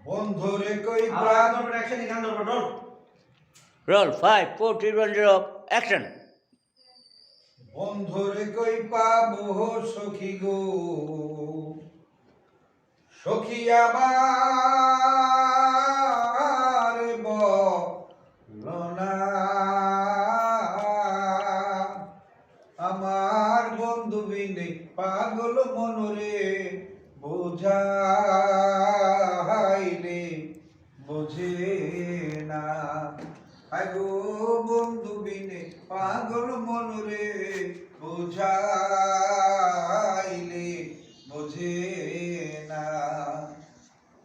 বন্ধুরে কই প্রাণ অ্যাকশন এখান ধরো রোল Roll 5, 4, 3, 2, 1, 0, action! বন্ধুরে কই পাবো সখী গো সখী আমার বলনা আমার বন্ধু বিনে পাগল মনরে বোঝাইলে বোঝে না আগো বন্ধু বিনে পাগল মনরে বোঝাইলে বোঝে না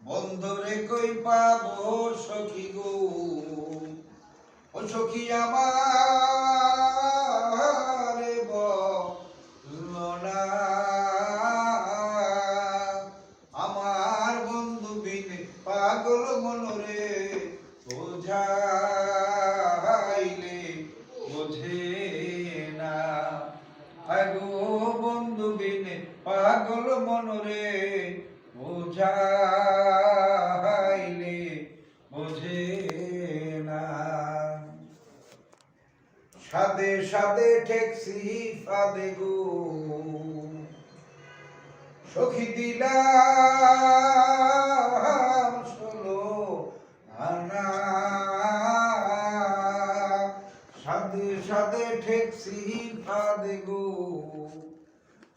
বন্ধুরে কই পাবো সখী গো ও সখী আমার বলনা আমার বন্ধু বিনে পাগল মনরে বোঝাইলে বোঝে না আগো বন্ধু বিনে পাগল মনরে বোঝাইলে বোঝে না সাদে সাদে ঠেকসি ফাদে গো সখী দিলাম ষোলো আনা সাদে সাদে ঠেকসি ফাদে গো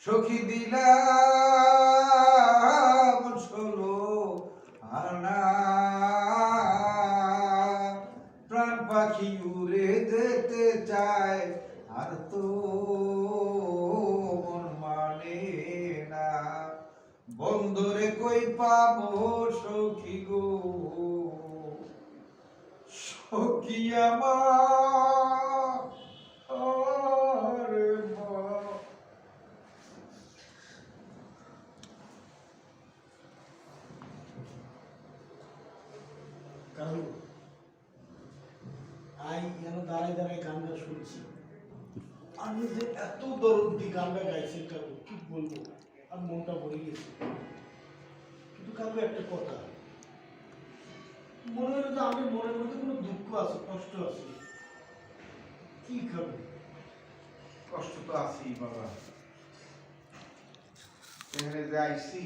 সখী দিলাম ষোলো আনা প্রাণ পাখি উড়ে যেতে চায় আর তো মন মানে না বন্ধুরে কই পাবো সখী গো সখী আমার কালু আই যেন দাঁড়ায় দাঁড়ায় গানটা শুনছি আমি যে এত দরদি গানটা গাইছি কালু কি বলবো আর মনটা ভরে গেছে কিন্তু কালু একটা কথা মনে হলো যে আমার মনের মধ্যে কোনো দুঃখ আছে কষ্ট আছে কি খাবো কষ্ট তো আছেই বাবা এখানে যে আইসি